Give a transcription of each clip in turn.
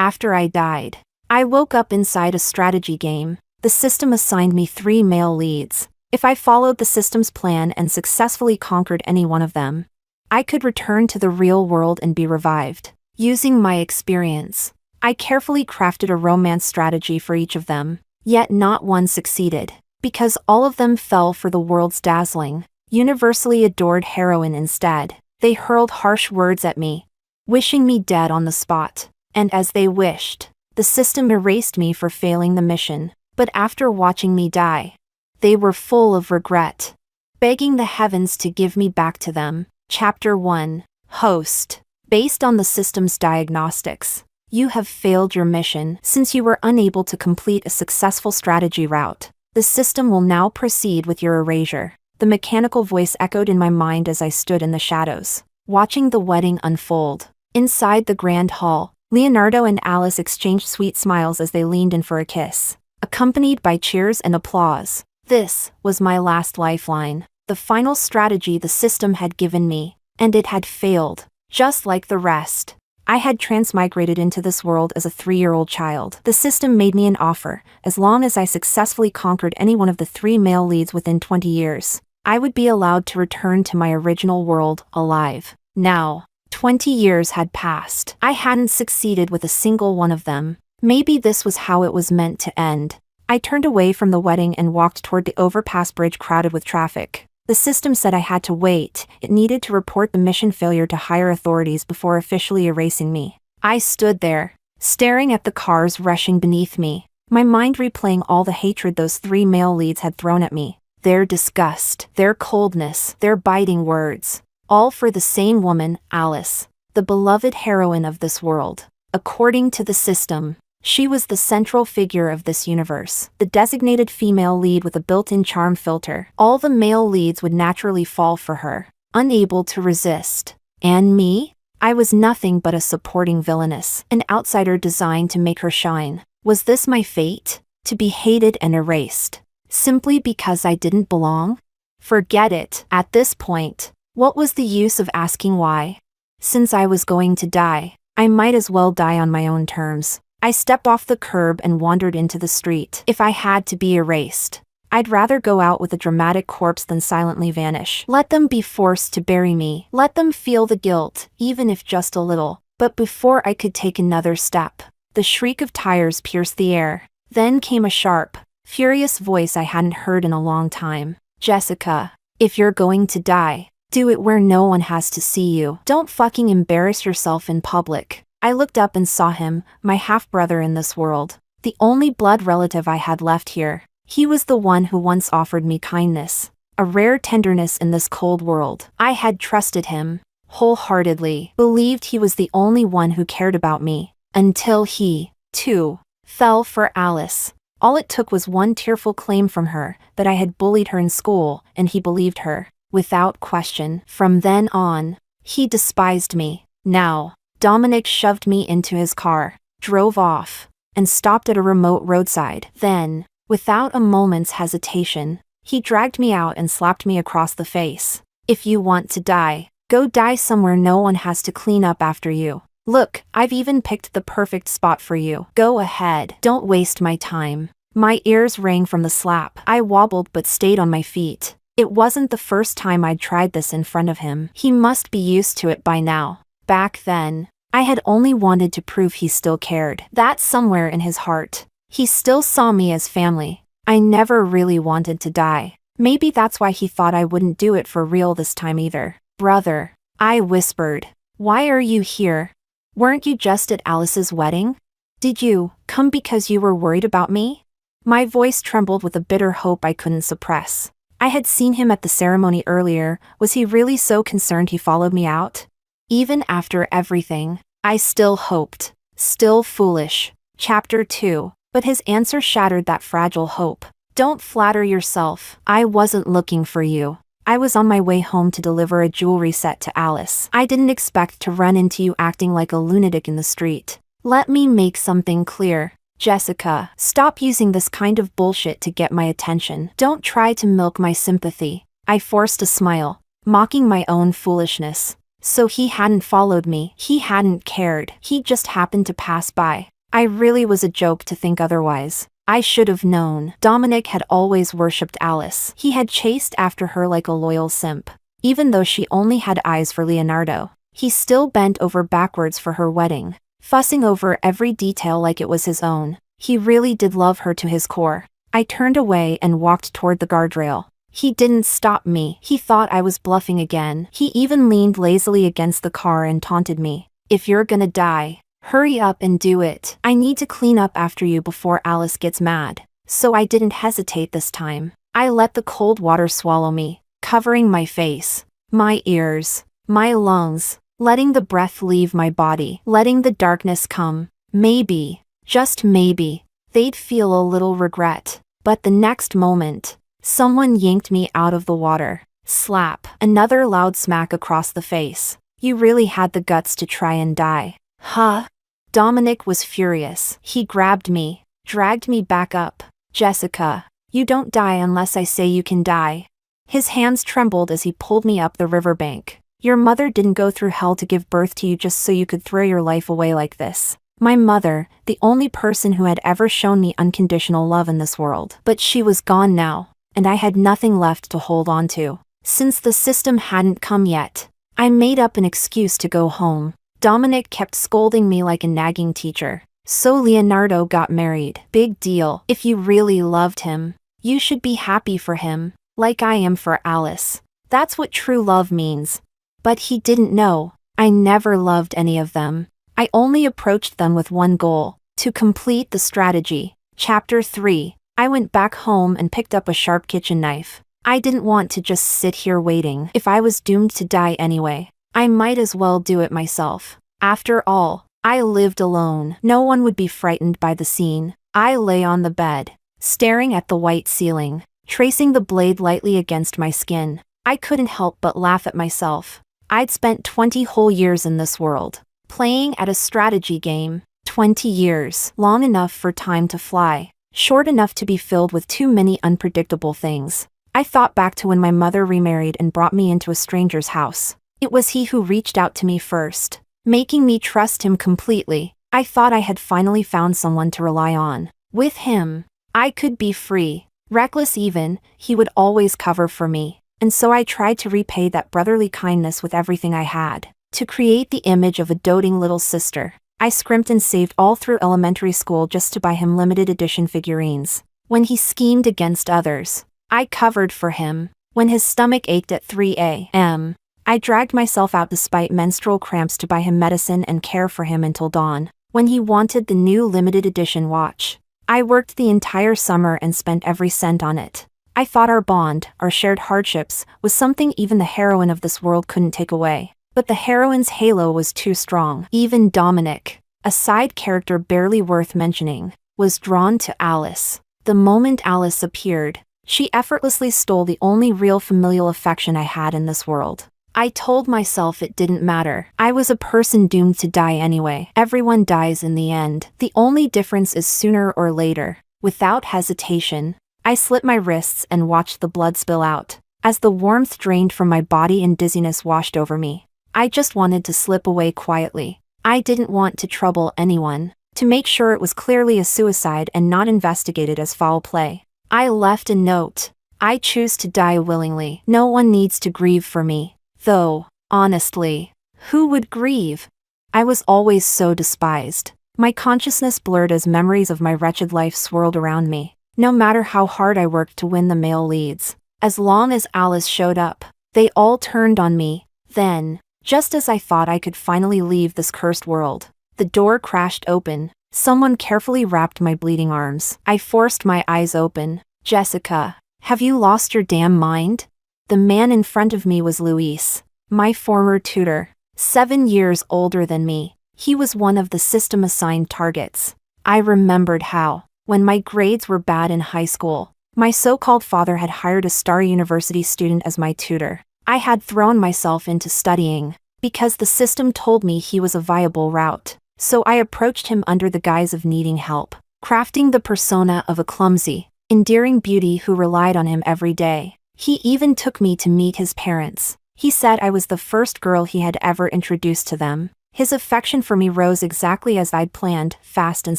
After I died, I woke up inside a strategy game. The system assigned me 3 male leads. If I followed the system's plan and successfully conquered any one of them, I could return to the real world and be revived. Using my experience, I carefully crafted a romance strategy for each of them, yet not one succeeded, because all of them fell for the world's dazzling, universally adored heroine instead. They hurled harsh words at me, wishing me dead on the spot, and as they wished, the system erased me for failing the mission. But after watching me die, they were full of regret, begging the heavens to give me back to them. Chapter 1. Host. Based on the system's diagnostics, you have failed your mission since you were unable to complete a successful strategy route. The system will now proceed with your erasure. The mechanical voice echoed in my mind as I stood in the shadows, watching the wedding unfold. Inside the grand hall, Leonardo and Alice exchanged sweet smiles as they leaned in for a kiss, accompanied by cheers and applause. This was my last lifeline, the final strategy the system had given me, and it had failed, just like the rest. I had transmigrated into this world as a 3-year-old child. The system made me an offer. As long as I successfully conquered any one of the 3 male leads within 20 years, I would be allowed to return to my original world, alive. Now, 20 years had passed. I hadn't succeeded with a single one of them. Maybe this was how it was meant to end. I turned away from the wedding and walked toward the overpass bridge crowded with traffic. The system said I had to wait. It needed to report the mission failure to higher authorities before officially erasing me. I stood there, staring at the cars rushing beneath me, my mind replaying all the hatred those 3 male leads had thrown at me. Their disgust, their coldness, their biting words. All for the same woman, Alice, the beloved heroine of this world. According to the system, she was the central figure of this universe, the designated female lead with a built-in charm filter. All the male leads would naturally fall for her, unable to resist. And me? I was nothing but a supporting villainess, an outsider designed to make her shine. Was this my fate? To be hated and erased, simply because I didn't belong? Forget it. At this point, what was the use of asking why? Since I was going to die, I might as well die on my own terms. I stepped off the curb and wandered into the street. If I had to be erased, I'd rather go out with a dramatic corpse than silently vanish. Let them be forced to bury me. Let them feel the guilt, even if just a little. But before I could take another step, the shriek of tires pierced the air. Then came a sharp, furious voice I hadn't heard in a long time. Jessica, if you're going to die, do it where no one has to see you. Don't fucking embarrass yourself in public. I looked up and saw him, my half-brother in this world, the only blood relative I had left here. He was the one who once offered me kindness, a rare tenderness in this cold world. I had trusted him, wholeheartedly, believed he was the only one who cared about me, until he, too, fell for Alice. All it took was one tearful claim from her, that I had bullied her in school, and he believed her, without question. From then on, he despised me. Now, Dominic shoved me into his car, drove off, and stopped at a remote roadside. Then, without a moment's hesitation, he dragged me out and slapped me across the face. If you want to die, go die somewhere no one has to clean up after you. Look, I've even picked the perfect spot for you. Go ahead. Don't waste my time. My ears rang from the slap. I wobbled but stayed on my feet. It wasn't the first time I'd tried this in front of him. He must be used to it by now. Back then, I had only wanted to prove he still cared. That somewhere in his heart, he still saw me as family. I never really wanted to die. Maybe that's why he thought I wouldn't do it for real this time either. Brother, I whispered. Why are you here? Weren't you just at Alice's wedding? Did you come because you were worried about me? My voice trembled with a bitter hope I couldn't suppress. I had seen him at the ceremony earlier. Was he really so concerned he followed me out? Even after everything, I still hoped. Still foolish. Chapter 2. But his answer shattered that fragile hope. Don't flatter yourself. I wasn't looking for you. I was on my way home to deliver a jewelry set to Alice. I didn't expect to run into you acting like a lunatic in the street. Let me make something clear. Jessica, stop using this kind of bullshit to get my attention. Don't try to milk my sympathy. I forced a smile, mocking my own foolishness. So he hadn't followed me, he hadn't cared, he just happened to pass by. I really was a joke to think otherwise. I should have known. Dominic had always worshipped Alice. He had chased after her like a loyal simp. Even though she only had eyes for Leonardo, he still bent over backwards for her wedding, fussing over every detail like it was his own. He really did love her to his core. I turned away and walked toward the guardrail. He didn't stop me. He thought I was bluffing again. He even leaned lazily against the car and taunted me. "If you're gonna die, hurry up and do it. I need to clean up after you before Alice gets mad." So I didn't hesitate this time. I let the cold water swallow me, covering my face, my ears, my lungs, letting the breath leave my body, letting the darkness come. Maybe, just maybe, they'd feel a little regret. But the next moment, someone yanked me out of the water. Slap. Another loud smack across the face. "You really had the guts to try and die. Huh?" Dominic was furious. He grabbed me, dragged me back up. "Jessica, you don't die unless I say you can die." His hands trembled as he pulled me up the riverbank. "Your mother didn't go through hell to give birth to you just so you could throw your life away like this." My mother, the only person who had ever shown me unconditional love in this world. But she was gone now, and I had nothing left to hold on to. Since the system hadn't come yet, I made up an excuse to go home. Dominic kept scolding me like a nagging teacher. "So Leonardo got married. Big deal. If you really loved him, you should be happy for him, like I am for Alice. That's what true love means." But he didn't know. I never loved any of them. I only approached them with one goal: to complete the strategy. Chapter 3. I went back home and picked up a sharp kitchen knife. I didn't want to just sit here waiting. If I was doomed to die anyway, I might as well do it myself. After all, I lived alone. No one would be frightened by the scene. I lay on the bed, staring at the white ceiling, tracing the blade lightly against my skin. I couldn't help but laugh at myself. I'd spent 20 whole years in this world, playing at a strategy game. 20 years, long enough for time to fly, short enough to be filled with too many unpredictable things. I thought back to when my mother remarried and brought me into a stranger's house. It was he who reached out to me first, making me trust him completely. I thought I had finally found someone to rely on. With him, I could be free, reckless even. He would always cover for me. And so I tried to repay that brotherly kindness with everything I had. To create the image of a doting little sister, I scrimped and saved all through elementary school just to buy him limited edition figurines. When he schemed against others, I covered for him. When his stomach ached at 3 a.m., I dragged myself out despite menstrual cramps to buy him medicine and care for him until dawn. When he wanted the new limited edition watch, I worked the entire summer and spent every cent on it. I thought our bond, our shared hardships, was something even the heroine of this world couldn't take away. But the heroine's halo was too strong. Even Dominic, a side character barely worth mentioning, was drawn to Alice. The moment Alice appeared, she effortlessly stole the only real familial affection I had in this world. I told myself it didn't matter. I was a person doomed to die anyway. Everyone dies in the end. The only difference is sooner or later. Without hesitation, I slit my wrists and watched the blood spill out. As the warmth drained from my body and dizziness washed over me, I just wanted to slip away quietly. I didn't want to trouble anyone. To make sure it was clearly a suicide and not investigated as foul play, I left a note. "I choose to die willingly. No one needs to grieve for me." Though, honestly, who would grieve? I was always so despised. My consciousness blurred as memories of my wretched life swirled around me. No matter how hard I worked to win the male leads, as long as Alice showed up, they all turned on me. Then, just as I thought I could finally leave this cursed world, the door crashed open. Someone carefully wrapped my bleeding arms. I forced my eyes open. "Jessica, have you lost your damn mind?" The man in front of me was Luis, my former tutor, 7 years older than me. He was one of the system-assigned targets. I remembered how, when my grades were bad in high school, my so-called father had hired a star university student as my tutor. I had thrown myself into studying, because the system told me he was a viable route. So I approached him under the guise of needing help, crafting the persona of a clumsy, endearing beauty who relied on him every day. He even took me to meet his parents. He said I was the first girl he had ever introduced to them. His affection for me rose exactly as I'd planned, fast and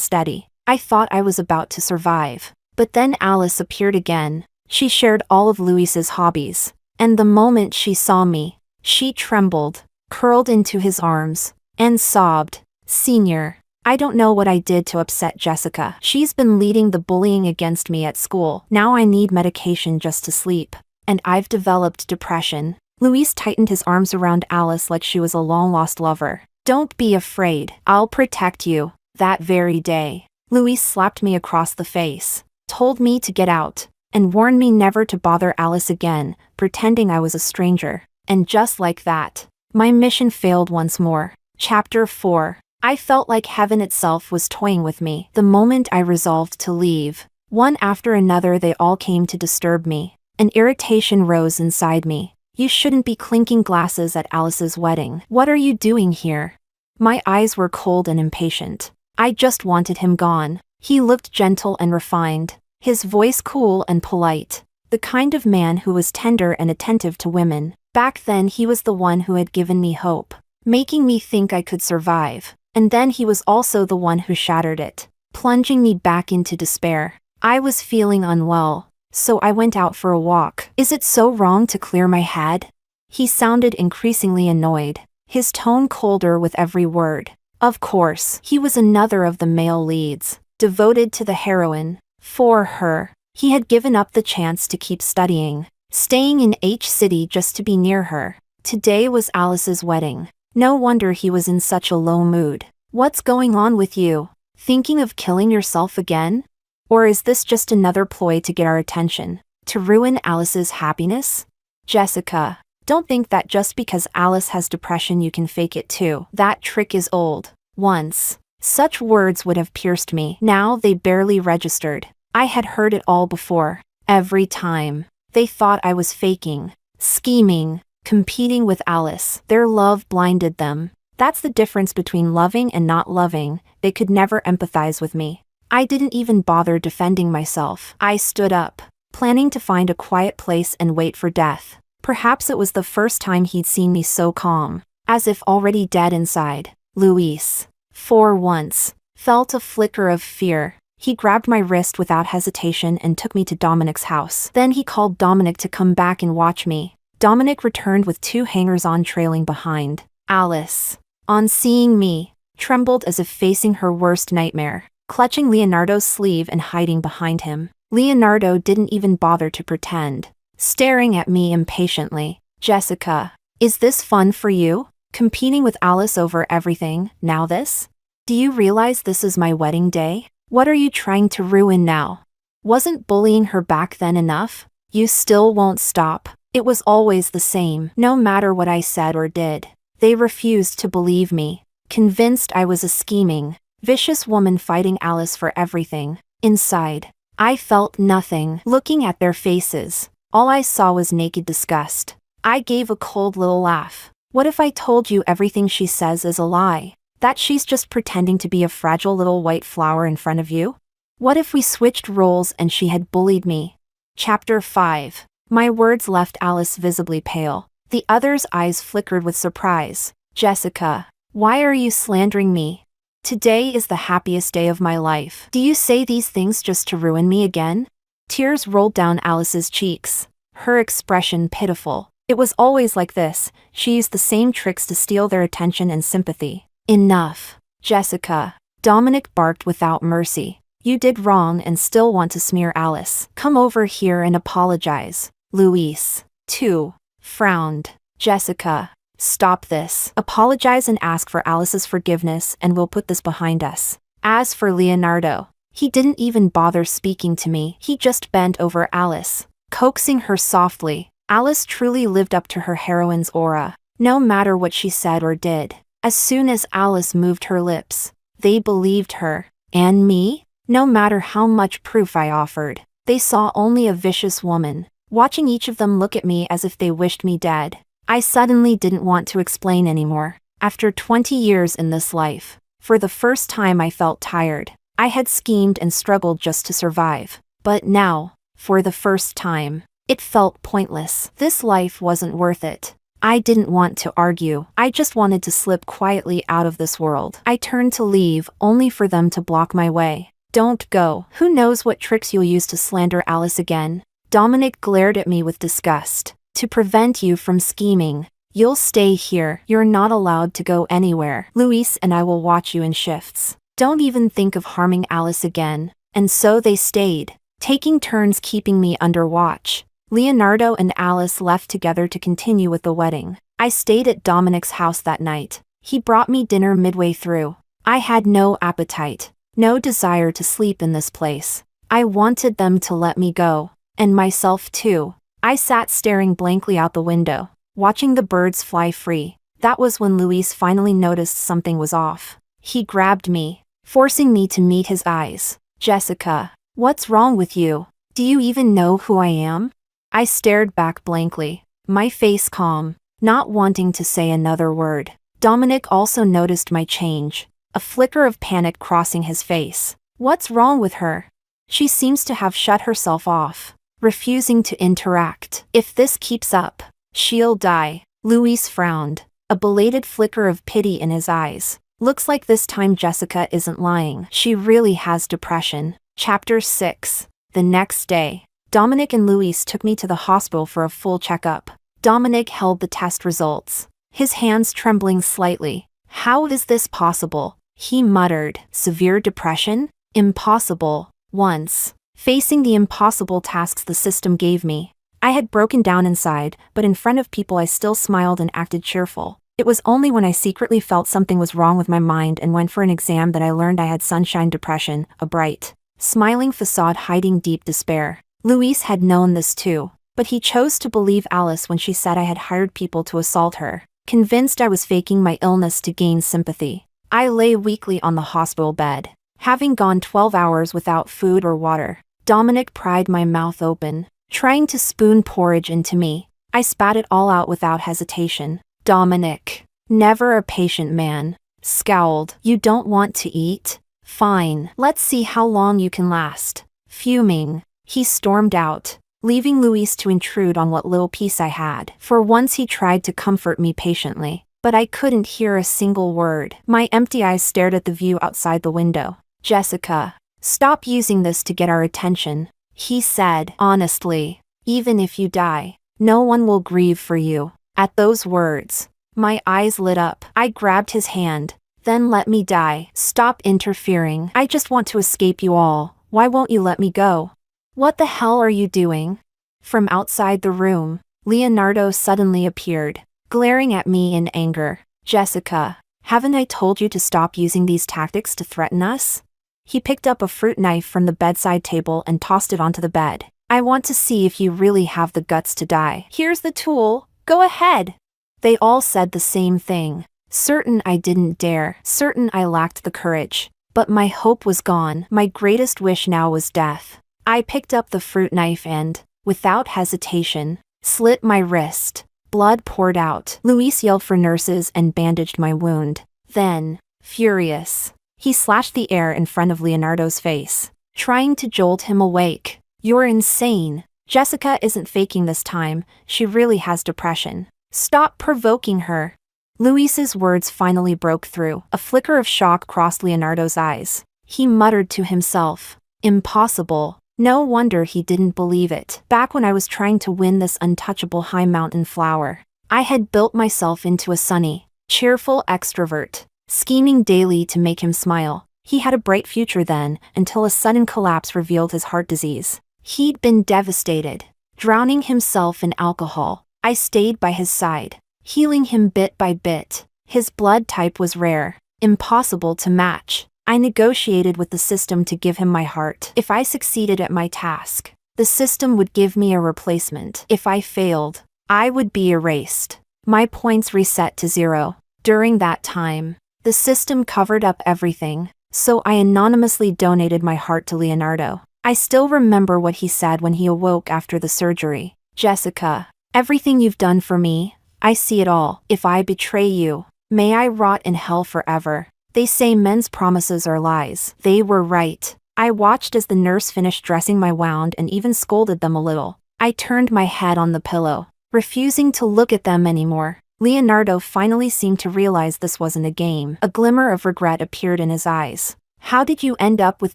steady. I thought I was about to survive. But then Alice appeared again. She shared all of Louis's hobbies. And the moment she saw me, she trembled, curled into his arms, and sobbed. Senior, I don't know what I did to upset Jessica. She's been leading the bullying against me at school. Now I need medication just to sleep. And I've developed depression. Louis tightened his arms around Alice like she was a long-lost lover. Don't be afraid. I'll protect you. That very day, Louis slapped me across the face, told me to get out, and warned me never to bother Alice again, pretending I was a stranger. And just like that, my mission failed once more. Chapter 4. I felt like heaven itself was toying with me. The moment I resolved to leave, one after another they all came to disturb me. An irritation rose inside me. You shouldn't be clinking glasses at Alice's wedding. What are you doing here? My eyes were cold and impatient. I just wanted him gone. He looked gentle and refined, his voice cool and polite. The kind of man who was tender and attentive to women. Back then he was the one who had given me hope, making me think I could survive. And then he was also the one who shattered it, plunging me back into despair. I was feeling unwell, so I went out for a walk. Is it so wrong to clear my head? He sounded increasingly annoyed, his tone colder with every word. Of course, he was another of the male leads, devoted to the heroine. For her, he had given up the chance to keep studying, staying in H City just to be near her. Today was Alice's wedding. No wonder he was in such a low mood. What's going on with you? Thinking of killing yourself again? Or is this just another ploy to get our attention? To ruin Alice's happiness? Jessica, don't think that just because Alice has depression you can fake it too. That trick is old. Once, such words would have pierced me. Now they barely registered. I had heard it all before. Every time. They thought I was faking, scheming, competing with Alice. Their love blinded them. That's the difference between loving and not loving. They could never empathize with me. I didn't even bother defending myself. I stood up, planning to find a quiet place and wait for death. Perhaps it was the first time he'd seen me so calm, as if already dead inside. Louis, for once, felt a flicker of fear. He grabbed my wrist without hesitation and took me to Dominic's house. Then he called Dominic to come back and watch me. Dominic returned with 2 hangers-on trailing behind. Alice, on seeing me, trembled as if facing her worst nightmare, clutching Leonardo's sleeve and hiding behind him. Leonardo didn't even bother to pretend, staring at me impatiently. Jessica, is this fun for you? Competing with Alice over everything, now this? Do you realize this is my wedding day? What are you trying to ruin now? Wasn't bullying her back then enough? You still won't stop. It was always the same, no matter what I said or did. They refused to believe me, convinced I was a scheming, vicious woman fighting Alice for everything. Inside, I felt nothing. Looking at their faces, all I saw was naked disgust. I gave a cold little laugh. What if I told you everything she says is a lie? That she's just pretending to be a fragile little white flower in front of you? What if we switched roles and she had bullied me? Chapter 5. My words left Alice visibly pale. The other's eyes flickered with surprise. Jessica, why are you slandering me? Today is the happiest day of my life. Do you say these things just to ruin me again? Tears rolled down Alice's cheeks, her expression pitiful. It was always like this. She used the same tricks to steal their attention and sympathy. Enough, Jessica. Dominic barked without mercy. You did wrong and still want to smear Alice. Come over here and apologize. Louis, too, frowned. Jessica, stop this. Apologize and ask for Alice's forgiveness and we'll put this behind us. As for Leonardo, he didn't even bother speaking to me. He just bent over Alice, coaxing her softly. Alice truly lived up to her heroine's aura, no matter what she said or did. As soon as Alice moved her lips, they believed her. And me? No matter how much proof I offered, they saw only a vicious woman, watching each of them look at me as if they wished me dead. I suddenly didn't want to explain anymore. After 20 years in this life, for the first time I felt tired. I had schemed and struggled just to survive. But now, for the first time, it felt pointless. This life wasn't worth it. I didn't want to argue. I just wanted to slip quietly out of this world. I turned to leave, only for them to block my way. Don't go. Who knows what tricks you'll use to slander Alice again? Dominic glared at me with disgust. To prevent you from scheming. You'll stay here. You're not allowed to go anywhere. Luis and I will watch you in shifts. Don't even think of harming Alice again. And so they stayed, taking turns keeping me under watch. Leonardo and Alice left together to continue with the wedding. I stayed at Dominic's house that night. He brought me dinner midway through. I had no appetite, no desire to sleep in this place. I wanted them to let me go, and myself too. I sat staring blankly out the window, watching the birds fly free. That was when Luis finally noticed something was off. He grabbed me, forcing me to meet his eyes. Jessica, what's wrong with you? Do you even know who I am? I stared back blankly, my face calm, not wanting to say another word. Dominic also noticed my change, a flicker of panic crossing his face. What's wrong with her? She seems to have shut herself off, refusing to interact. If this keeps up, she'll die. Luis frowned, a belated flicker of pity in his eyes. Looks like this time Jessica isn't lying. She really has depression. Chapter 6. The next day, Dominic and Luis took me to the hospital for a full checkup. Dominic held the test results, his hands trembling slightly. How is this possible? He muttered. Severe depression? Impossible. Once, facing the impossible tasks the system gave me, I had broken down inside, but in front of people I still smiled and acted cheerful. It was only when I secretly felt something was wrong with my mind and went for an exam that I learned I had sunshine depression, a bright, smiling facade hiding deep despair. Luis had known this too, but he chose to believe Alice when she said I had hired people to assault her, convinced I was faking my illness to gain sympathy. I lay weakly on the hospital bed, having gone 12 hours without food or water. Dominic pried my mouth open, trying to spoon porridge into me. I spat it all out without hesitation. Dominic, never a patient man, scowled. You don't want to eat? Fine, let's see how long you can last. Fuming, he stormed out, leaving Luis to intrude on what little peace I had. For once he tried to comfort me patiently, but I couldn't hear a single word. My empty eyes stared at the view outside the window. Jessica, stop using this to get our attention, he said. Honestly, even if you die, no one will grieve for you. At those words, my eyes lit up. I grabbed his hand. Then let me die. Stop interfering. I just want to escape you all. Why won't you let me go? What the hell are you doing? From outside the room, Leonardo suddenly appeared, glaring at me in anger. Jessica, haven't I told you to stop using these tactics to threaten us? He picked up a fruit knife from the bedside table and tossed it onto the bed. I want to see if you really have the guts to die. Here's the tool. Go ahead. They all said the same thing. Certain I didn't dare, certain I lacked the courage. But my hope was gone. My greatest wish now was death. I picked up the fruit knife and, without hesitation, slit my wrist. Blood poured out. Luis yelled for nurses and bandaged my wound. Then, furious, he slashed the air in front of Leonardo's face, trying to jolt him awake. You're insane. Jessica isn't faking this time. She really has depression. Stop provoking her. Luis's words finally broke through. A flicker of shock crossed Leonardo's eyes. He muttered to himself, impossible. No wonder he didn't believe it. Back when I was trying to win this untouchable high mountain flower, I had built myself into a sunny, cheerful extrovert, scheming daily to make him smile. He had a bright future then, until a sudden collapse revealed his heart disease. He'd been devastated, drowning himself in alcohol. I stayed by his side, healing him bit by bit. His blood type was rare, impossible to match. I negotiated with the system to give him my heart. If I succeeded at my task, the system would give me a replacement. If I failed, I would be erased. My points reset to 0. During that time, the system covered up everything, so I anonymously donated my heart to Leonardo. I still remember what he said when he awoke after the surgery. Jessica, everything you've done for me, I see it all. If I betray you, may I rot in hell forever. They say men's promises are lies. They were right. I watched as the nurse finished dressing my wound and even scolded them a little. I turned my head on the pillow, refusing to look at them anymore. Leonardo finally seemed to realize this wasn't a game. A glimmer of regret appeared in his eyes. "How did you end up with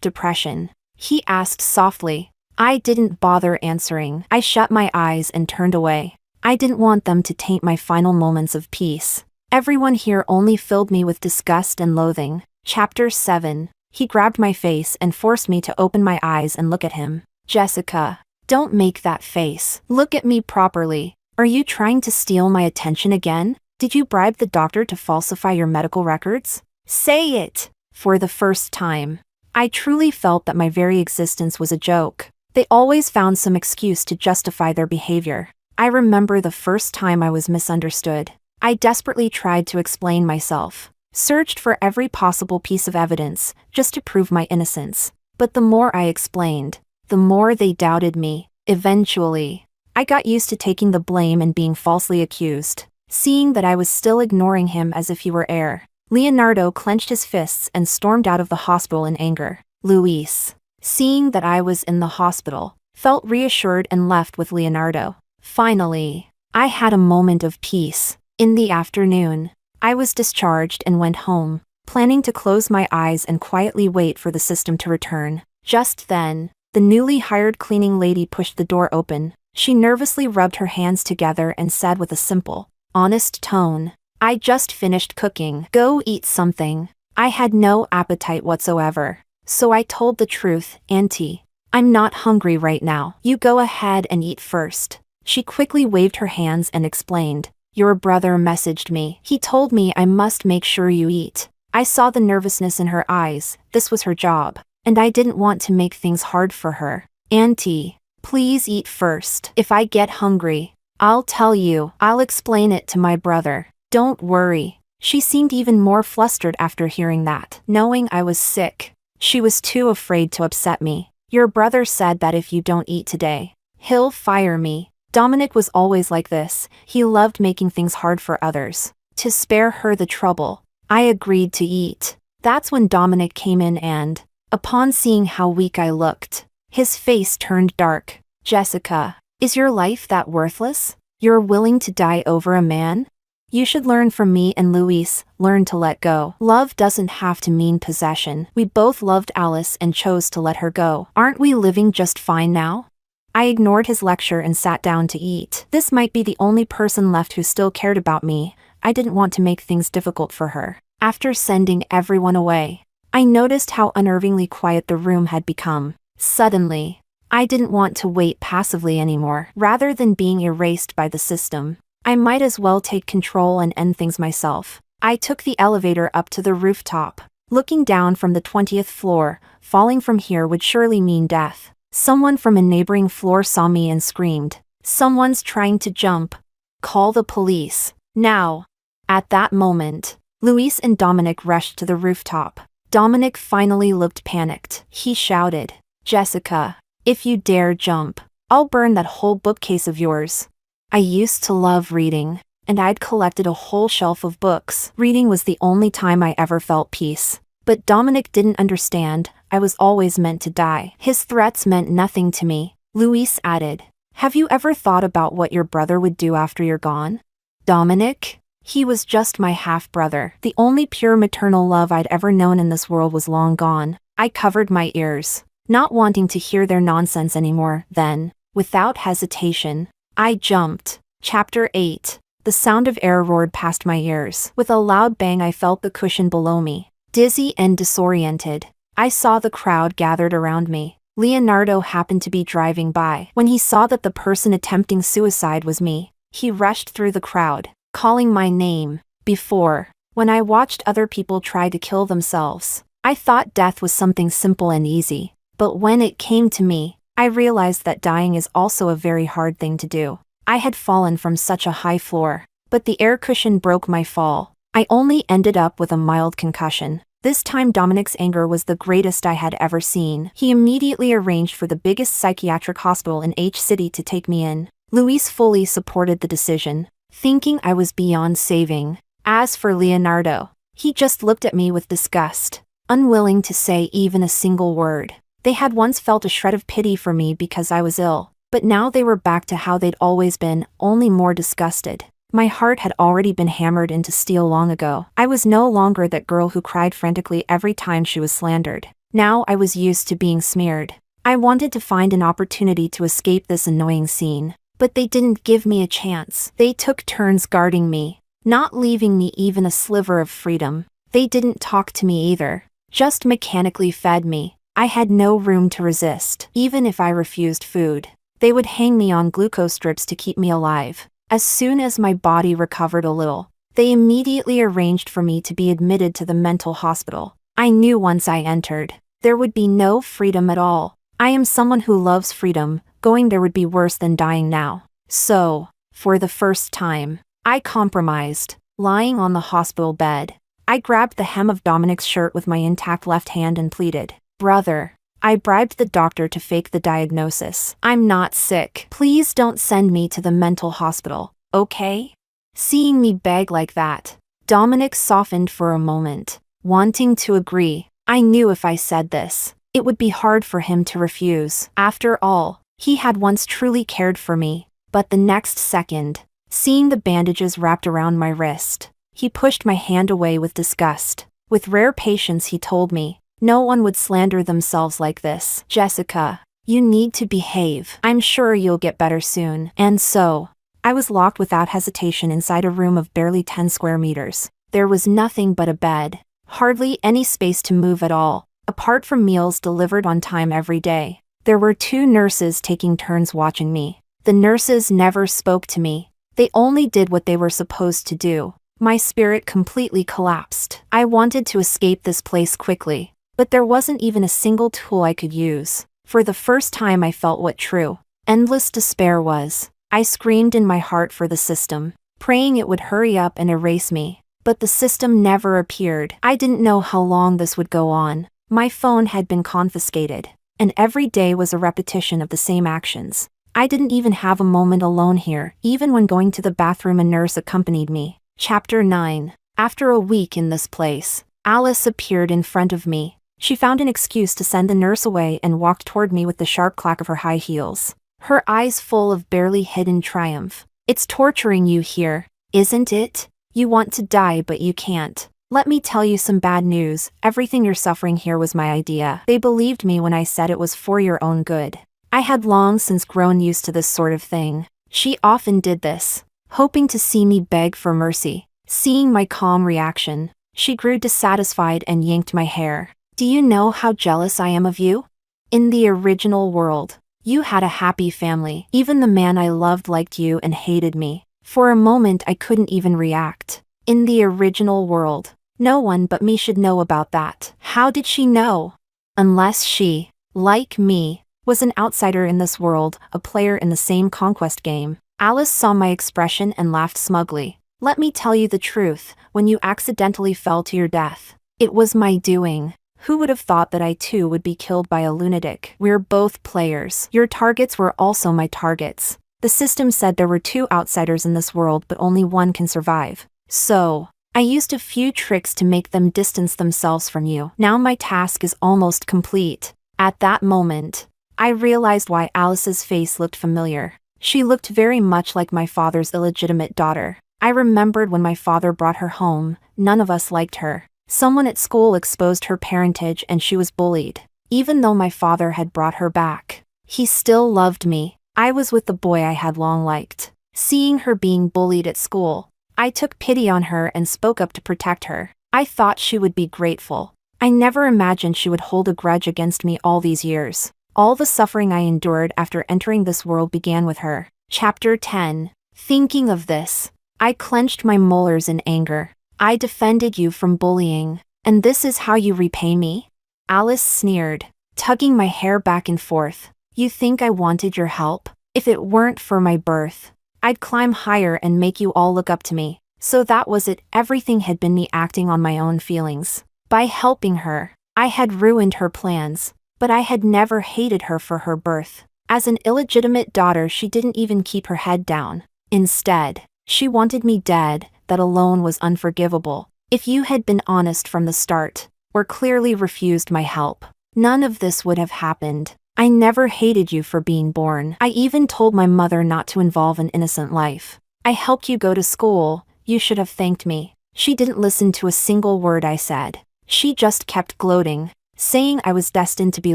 depression?" he asked softly. I didn't bother answering. I shut my eyes and turned away. I didn't want them to taint my final moments of peace. Everyone here only filled me with disgust and loathing. Chapter 7. He grabbed my face and forced me to open my eyes and look at him. "Jessica, don't make that face. Look at me properly. Are you trying to steal my attention again? Did you bribe the doctor to falsify your medical records? Say it!" For the first time, I truly felt that my very existence was a joke. They always found some excuse to justify their behavior. I remember the first time I was misunderstood. I desperately tried to explain myself, searched for every possible piece of evidence, just to prove my innocence. But the more I explained, the more they doubted me. Eventually, I got used to taking the blame and being falsely accused, seeing that I was still ignoring him as if he were air. Leonardo clenched his fists and stormed out of the hospital in anger. Luis, seeing that I was in the hospital, felt reassured and left with Leonardo. Finally, I had a moment of peace. In the afternoon, I was discharged and went home, planning to close my eyes and quietly wait for the system to return. Just then, the newly hired cleaning lady pushed the door open. She nervously rubbed her hands together and said with a simple, honest tone, "I just finished cooking. Go eat something." I had no appetite whatsoever, so I told the truth. "Auntie, I'm not hungry right now. You go ahead and eat first." She quickly waved her hands and explained, "Your brother messaged me. He told me I must make sure you eat." I saw the nervousness in her eyes. This was her job, and I didn't want to make things hard for her. "Auntie, please eat first. If I get hungry, I'll tell you. I'll explain it to my brother. Don't worry." She seemed even more flustered after hearing that. Knowing I was sick, she was too afraid to upset me. "Your brother said that if you don't eat today, he'll fire me." Dominic was always like this. He loved making things hard for others. To spare her the trouble, I agreed to eat. That's when Dominic came in and, upon seeing how weak I looked, his face turned dark. "Jessica, is your life that worthless? You're willing to die over a man? You should learn from me and Luis, learn to let go. Love doesn't have to mean possession. We both loved Alice and chose to let her go. Aren't we living just fine now?" I ignored his lecture and sat down to eat. This might be the only person left who still cared about me. I didn't want to make things difficult for her. After sending everyone away, I noticed how unnervingly quiet the room had become. Suddenly, I didn't want to wait passively anymore. Rather than being erased by the system, I might as well take control and end things myself. I took the elevator up to the rooftop. Looking down from the 20th floor, falling from here would surely mean death. Someone from a neighboring floor saw me and screamed, "Someone's trying to jump. Call the police, now." At that moment, Luis and Dominic rushed to the rooftop. Dominic finally looked panicked. He shouted, "Jessica, if you dare jump, I'll burn that whole bookcase of yours." I used to love reading, and I'd collected a whole shelf of books. Reading was the only time I ever felt peace. But Dominic didn't understand. I was always meant to die. His threats meant nothing to me. Luis added, "Have you ever thought about what your brother would do after you're gone?" Dominic? He was just my half-brother. The only pure maternal love I'd ever known in this world was long gone. I covered my ears, not wanting to hear their nonsense anymore. Then, without hesitation, I jumped. Chapter 8. The sound of air roared past my ears. With a loud bang, I felt the cushion below me. Dizzy and disoriented, I saw the crowd gathered around me. Leonardo happened to be driving by. When he saw that the person attempting suicide was me, he rushed through the crowd, calling my name. Before, when I watched other people try to kill themselves, I thought death was something simple and easy. But when it came to me, I realized that dying is also a very hard thing to do. I had fallen from such a high floor, but the air cushion broke my fall. I only ended up with a mild concussion. This time Dominic's anger was the greatest I had ever seen. He immediately arranged for the biggest psychiatric hospital in H City to take me in. Luis fully supported the decision, thinking I was beyond saving. As for Leonardo, he just looked at me with disgust, unwilling to say even a single word. They had once felt a shred of pity for me because I was ill, But now they were back to how they'd always been, only more disgusted. My heart had already been hammered into steel long ago. I was no longer that girl who cried frantically every time she was slandered. Now I was used to being smeared. I wanted to find an opportunity to escape this annoying scene. But they didn't give me a chance. They took turns guarding me, not leaving me even a sliver of freedom. They didn't talk to me either, just mechanically fed me. I had no room to resist, even if I refused food. They would hang me on glucose strips to keep me alive. As soon as my body recovered a little, they immediately arranged for me to be admitted to the mental hospital. I knew once I entered, there would be no freedom at all. I am someone who loves freedom. Going there would be worse than dying now. So, for the first time, I compromised. Lying on the hospital bed, I grabbed the hem of Dominic's shirt with my intact left hand and pleaded, "Brother." I bribed the doctor to fake the diagnosis. "I'm not sick. Please don't send me to the mental hospital, okay?" Seeing me beg like that, Dominic softened for a moment, wanting to agree. I knew if I said this, it would be hard for him to refuse. After all, he had once truly cared for me. But the next second, seeing the bandages wrapped around my wrist, he pushed my hand away with disgust. With rare patience he told me, "No one would slander themselves like this. Jessica, you need to behave. I'm sure you'll get better soon." And so, I was locked without hesitation inside a room of barely 10 square meters. There was nothing but a bed, hardly any space to move at all, apart from meals delivered on time every day. There were 2 nurses taking turns watching me. The nurses never spoke to me. They only did what they were supposed to do. My spirit completely collapsed. I wanted to escape this place quickly, but there wasn't even a single tool I could use. For the first time I felt what true, endless despair was. I screamed in my heart for the system, praying it would hurry up and erase me. But the system never appeared. I didn't know how long this would go on. My phone had been confiscated, and every day was a repetition of the same actions. I didn't even have a moment alone here, even when going to the bathroom a nurse accompanied me. Chapter 9. After a week in this place, Alice appeared in front of me. She found an excuse to send the nurse away and walked toward me with the sharp clack of her high heels, her eyes full of barely hidden triumph. "It's torturing you here, isn't it? You want to die but you can't. Let me tell you some bad news. Everything you're suffering here was my idea." They believed me when I said it was for your own good. I had long since grown used to this sort of thing. She often did this, hoping to see me beg for mercy. Seeing my calm reaction, she grew dissatisfied and yanked my hair. "Do you know how jealous I am of you? In the original world, you had a happy family. Even the man I loved liked you and hated me." For a moment I couldn't even react. In the original world, no one but me should know about that. How did she know? Unless she, like me, was an outsider in this world, a player in the same conquest game. Alice saw my expression and laughed smugly. "Let me tell you the truth, when you accidentally fell to your death, it was my doing. Who would have thought that I too would be killed by a lunatic? We're both players. Your targets were also my targets. The system said there were 2 outsiders in this world but only one can survive. So, I used a few tricks to make them distance themselves from you. Now my task is almost complete." At that moment, I realized why Alice's face looked familiar. She looked very much like my father's illegitimate daughter. I remembered when my father brought her home, none of us liked her. Someone at school exposed her parentage and she was bullied. Even though my father had brought her back, he still loved me. I was with the boy I had long liked. Seeing her being bullied at school, I took pity on her and spoke up to protect her. I thought she would be grateful. I never imagined she would hold a grudge against me all these years. All the suffering I endured after entering this world began with her. Chapter 10. Thinking of this, I clenched my molars in anger. "I defended you from bullying, and this is how you repay me?" Alice sneered, tugging my hair back and forth. "You think I wanted your help? If it weren't for my birth, I'd climb higher and make you all look up to me." So that was it. Everything had been me acting on my own feelings. By helping her, I had ruined her plans, but I had never hated her for her birth. As an illegitimate daughter, she didn't even keep her head down. Instead, she wanted me dead. That alone was unforgivable. If you had been honest from the start, or clearly refused my help, none of this would have happened. I never hated you for being born. I even told my mother not to involve an innocent life. I helped you go to school, you should have thanked me. She didn't listen to a single word I said. She just kept gloating, saying I was destined to be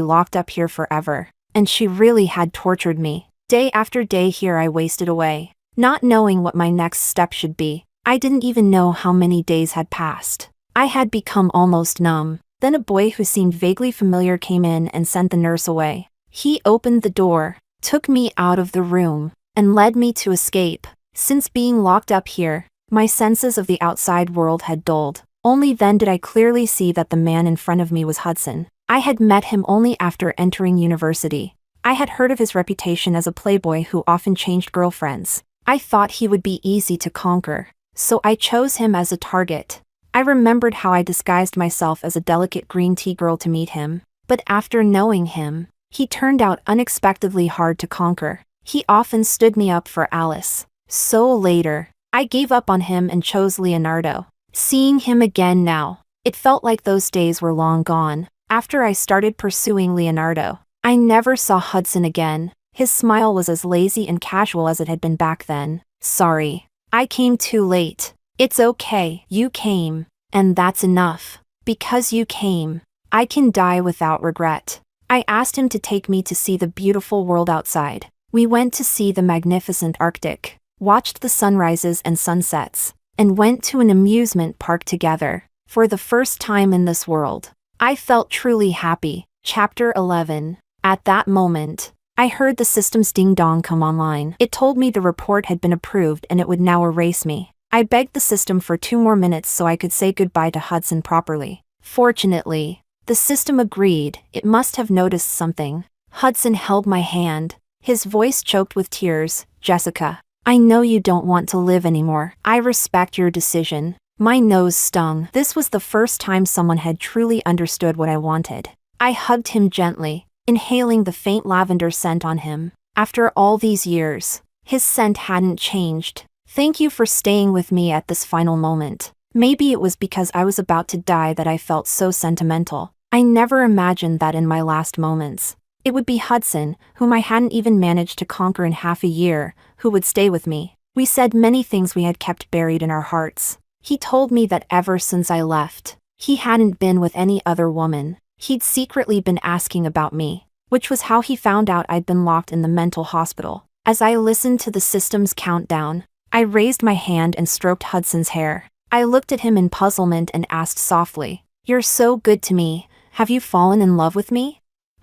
locked up here forever. And she really had tortured me. Day after day here I wasted away, not knowing what my next step should be. I didn't even know how many days had passed. I had become almost numb. Then a boy who seemed vaguely familiar came in and sent the nurse away. He opened the door, took me out of the room, and led me to escape. Since being locked up here, my senses of the outside world had dulled. Only then did I clearly see that the man in front of me was Hudson. I had met him only after entering university. I had heard of his reputation as a playboy who often changed girlfriends. I thought he would be easy to conquer, so I chose him as a target. I remembered how I disguised myself as a delicate green tea girl to meet him, but after knowing him, he turned out unexpectedly hard to conquer. He often stood me up for Alice. So later, I gave up on him and chose Leonardo. Seeing him again now, it felt like those days were long gone. After I started pursuing Leonardo, I never saw Hudson again. His smile was as lazy and casual as it had been back then. Sorry, I came too late. It's okay, you came, and that's enough. Because you came, I can die without regret. I asked him to take me to see the beautiful world outside. We went to see the magnificent Arctic, watched the sunrises and sunsets, and went to an amusement park together. For the first time in this world, I felt truly happy. Chapter 11. At that moment, I heard the system's ding-dong come online. It told me the report had been approved and it would now erase me. I begged the system for 2 more minutes so I could say goodbye to Hudson properly. Fortunately, the system agreed. It must have noticed something. Hudson held my hand, his voice choked with tears. Jessica, I know you don't want to live anymore. I respect your decision. My nose stung. This was the first time someone had truly understood what I wanted. I hugged him gently, inhaling the faint lavender scent on him. After all these years, his scent hadn't changed. Thank you for staying with me at this final moment. Maybe it was because I was about to die that I felt so sentimental. I never imagined that in my last moments, it would be Hudson, whom I hadn't even managed to conquer in half a year, who would stay with me. We said many things we had kept buried in our hearts. He told me that ever since I left, he hadn't been with any other woman. He'd secretly been asking about me, which was how he found out I'd been locked in the mental hospital. As I listened to the system's countdown, I raised my hand and stroked Hudson's hair. I looked at him in puzzlement and asked softly, "You're so good to me. Have you fallen in love with me?"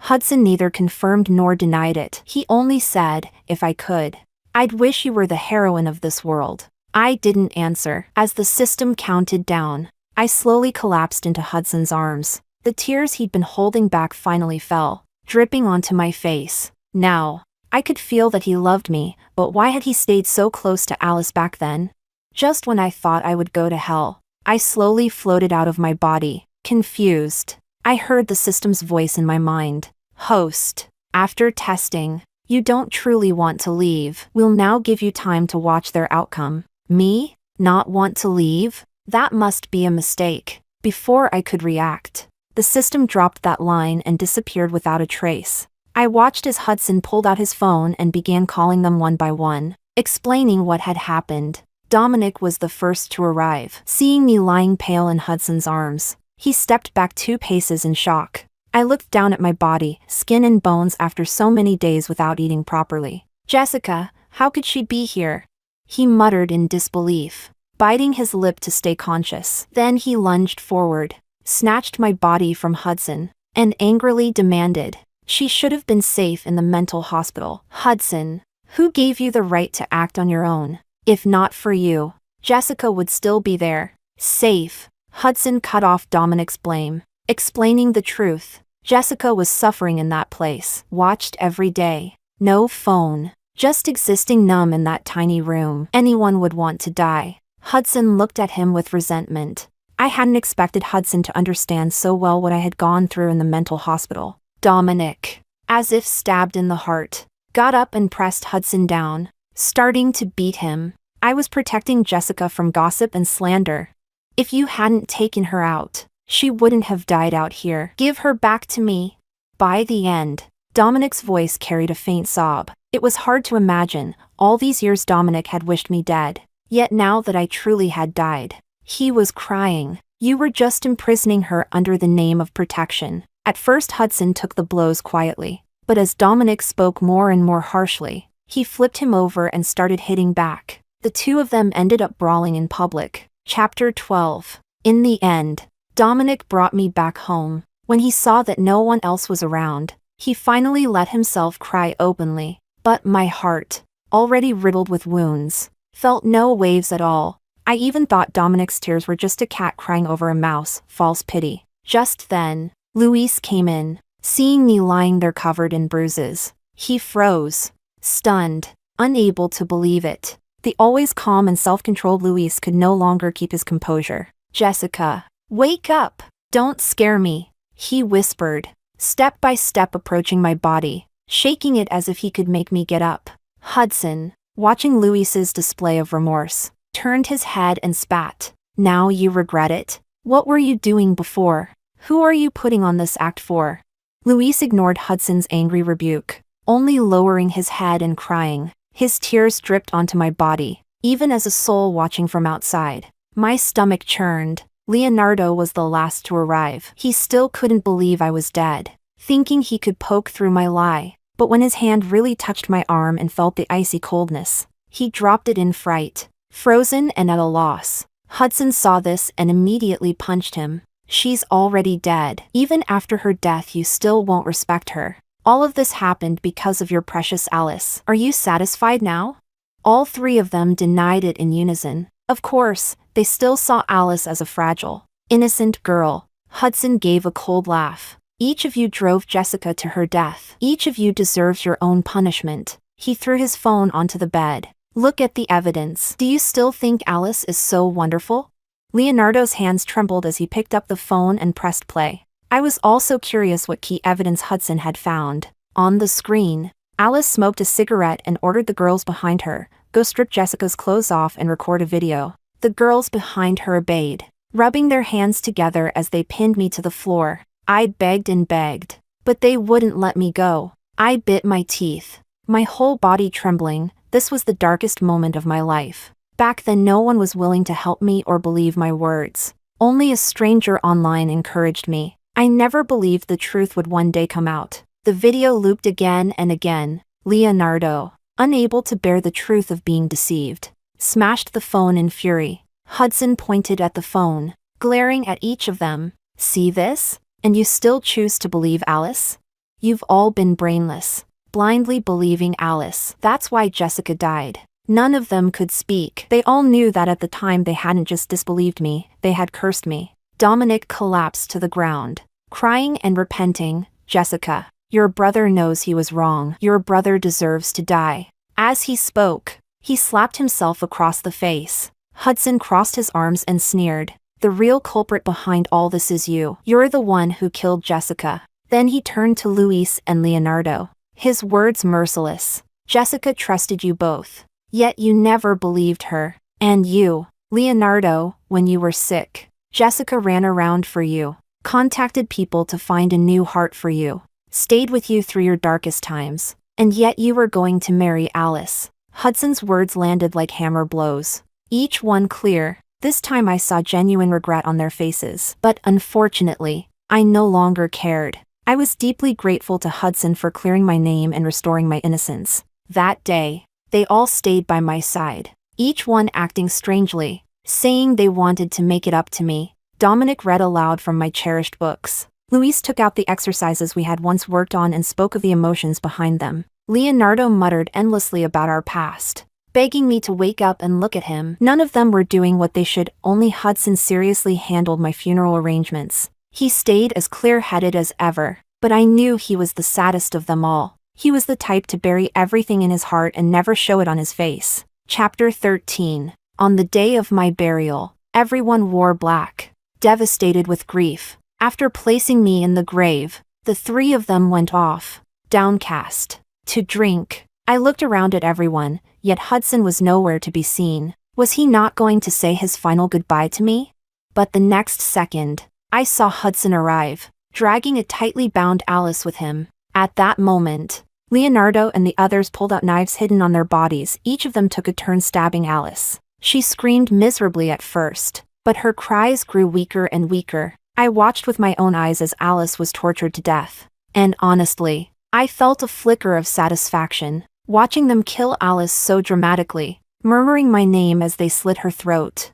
Hudson neither confirmed nor denied it. He only said, "If I could, I'd wish you were the heroine of this world." I didn't answer. As the system counted down, I slowly collapsed into Hudson's arms. The tears he'd been holding back finally fell, dripping onto my face. Now, I could feel that he loved me, but why had he stayed so close to Alice back then? Just when I thought I would go to hell, I slowly floated out of my body, confused. I heard the system's voice in my mind. "Host, after testing, you don't truly want to leave. We'll now give you time to watch their outcome." Me? Not want to leave? That must be a mistake. Before I could react, the system dropped that line and disappeared without a trace. I watched as Hudson pulled out his phone and began calling them one by one, explaining what had happened. Dominic was the first to arrive. Seeing me lying pale in Hudson's arms, he stepped back 2 paces in shock. I looked down at my body, skin and bones after so many days without eating properly. "Jessica, how could she be here?" He muttered in disbelief, biting his lip to stay conscious. Then he lunged forward, snatched my body from Hudson, and angrily demanded, "She should have been safe in the mental hospital." Hudson, who gave you the right to act on your own? If not for you, Jessica would still be there. Safe. Hudson cut off Dominic's blame, explaining the truth. Jessica was suffering in that place, watched every day. No phone. Just existing numb in that tiny room. Anyone would want to die. Hudson looked at him with resentment. I hadn't expected Hudson to understand so well what I had gone through in the mental hospital. Dominic, as if stabbed in the heart, got up and pressed Hudson down, starting to beat him. I was protecting Jessica from gossip and slander. If you hadn't taken her out, she wouldn't have died out here. Give her back to me. By the end, Dominic's voice carried a faint sob. It was hard to imagine. All these years Dominic had wished me dead. Yet now that I truly had died. He was crying. You were just imprisoning her under the name of protection. At first Hudson took the blows quietly. But as Dominic spoke more and more harshly, he flipped him over and started hitting back. The two of them ended up brawling in public. Chapter 12. In the end, Dominic brought me back home. When he saw that no one else was around, he finally let himself cry openly. But my heart, already riddled with wounds, felt no waves at all. I even thought Dominic's tears were just a cat crying over a mouse, false pity. Just then, Luis came in. Seeing me lying there covered in bruises, he froze, stunned, unable to believe it. The always calm and self-controlled Luis could no longer keep his composure. Jessica, wake up! Don't scare me, he whispered, step by step approaching my body, shaking it as if he could make me get up. Hudson, watching Luis's display of remorse, turned his head and spat. Now you regret it? What were you doing before? Who are you putting on this act for? Luis ignored Hudson's angry rebuke, only lowering his head and crying. His tears dripped onto my body, even as a soul watching from outside. My stomach churned. Leonardo was the last to arrive. He still couldn't believe I was dead, thinking he could poke through my lie. But when his hand really touched my arm and felt the icy coldness, he dropped it in fright, frozen and at a loss. Hudson saw this and immediately punched him. She's already dead. Even after her death you still won't respect her. All of this happened because of your precious Alice. Are you satisfied now? All three of them denied it in unison. Of course, they still saw Alice as a fragile, innocent girl. Hudson gave a cold laugh. Each of you drove Jessica to her death. Each of you deserves your own punishment. He threw his phone onto the bed. Look at the evidence. Do you still think Alice is so wonderful? Leonardo's hands trembled as he picked up the phone and pressed play. I was also curious what key evidence Hudson had found. On the screen, Alice smoked a cigarette and ordered the girls behind her, go strip Jessica's clothes off and record a video. The girls behind her obeyed, rubbing their hands together as they pinned me to the floor. I begged and begged, but they wouldn't let me go. I bit my teeth, my whole body trembling. This was the darkest moment of my life. Back then no one was willing to help me or believe my words. Only a stranger online encouraged me. I never believed the truth would one day come out. The video looped again and again. Leonardo, unable to bear the truth of being deceived, smashed the phone in fury. Hudson pointed at the phone, glaring at each of them. See this? And you still choose to believe Alice? You've all been brainless, blindly believing Alice. That's why Jessica died. None of them could speak. They all knew that at the time they hadn't just disbelieved me, they had cursed me. Dominic collapsed to the ground, crying and repenting. Jessica, your brother knows he was wrong. Your brother deserves to die. As he spoke, he slapped himself across the face. Hudson crossed his arms and sneered. The real culprit behind all this is you. You're the one who killed Jessica. Then he turned to Luis and Leonardo, his words merciless. Jessica trusted you both. Yet you never believed her. And you, Leonardo, when you were sick, Jessica ran around for you, contacted people to find a new heart for you, stayed with you through your darkest times, and yet you were going to marry Alice. Hudson's words landed like hammer blows, each one clear. This time I saw genuine regret on their faces. But unfortunately, I no longer cared. I was deeply grateful to Hudson for clearing my name and restoring my innocence. That day, they all stayed by my side, each one acting strangely, saying they wanted to make it up to me. Dominic read aloud from my cherished books. Luis took out the exercises we had once worked on and spoke of the emotions behind them. Leonardo muttered endlessly about our past, begging me to wake up and look at him. None of them were doing what they should. Only Hudson seriously handled my funeral arrangements. He stayed as clear-headed as ever, but I knew he was the saddest of them all. He was the type to bury everything in his heart and never show it on his face. Chapter 13. On the day of my burial, everyone wore black, devastated with grief. After placing me in the grave, the three of them went off, downcast, to drink. I looked around at everyone, yet Hudson was nowhere to be seen. Was he not going to say his final goodbye to me? But the next second, I saw Hudson arrive, dragging a tightly bound Alice with him. At that moment, Leonardo and the others pulled out knives hidden on their bodies. Each of them took a turn stabbing Alice. She screamed miserably at first, but her cries grew weaker and weaker. I watched with my own eyes as Alice was tortured to death. And honestly, I felt a flicker of satisfaction, watching them kill Alice so dramatically, murmuring my name as they slit her throat.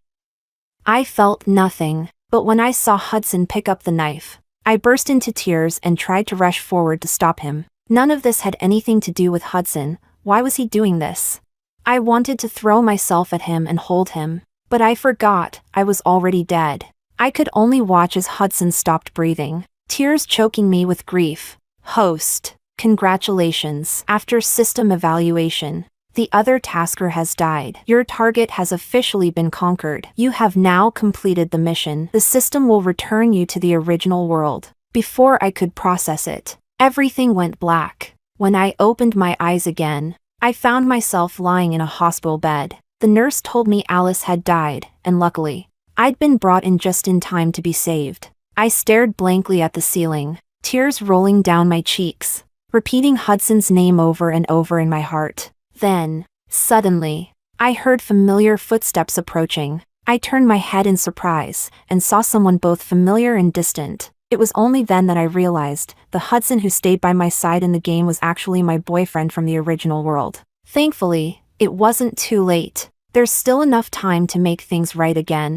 I felt nothing, but when I saw Hudson pick up the knife, I burst into tears and tried to rush forward to stop him. None of this had anything to do with Hudson. Why was he doing this? I wanted to throw myself at him and hold him, but I forgot I was already dead. I could only watch as Hudson stopped breathing, tears choking me with grief. Host, congratulations. After system evaluation, the other tasker has died. Your target has officially been conquered. You have now completed the mission. The system will return you to the original world. Before I could process it, everything went black. When I opened my eyes again, I found myself lying in a hospital bed. The nurse told me Alice had died, and luckily, I'd been brought in just in time to be saved. I stared blankly at the ceiling, tears rolling down my cheeks, repeating Hudson's name over and over in my heart. Then, suddenly, I heard familiar footsteps approaching. I turned my head in surprise and saw someone both familiar and distant. It was only then that I realized the Hudson who stayed by my side in the game was actually my boyfriend from the original world. Thankfully, it wasn't too late. There's still enough time to make things right again.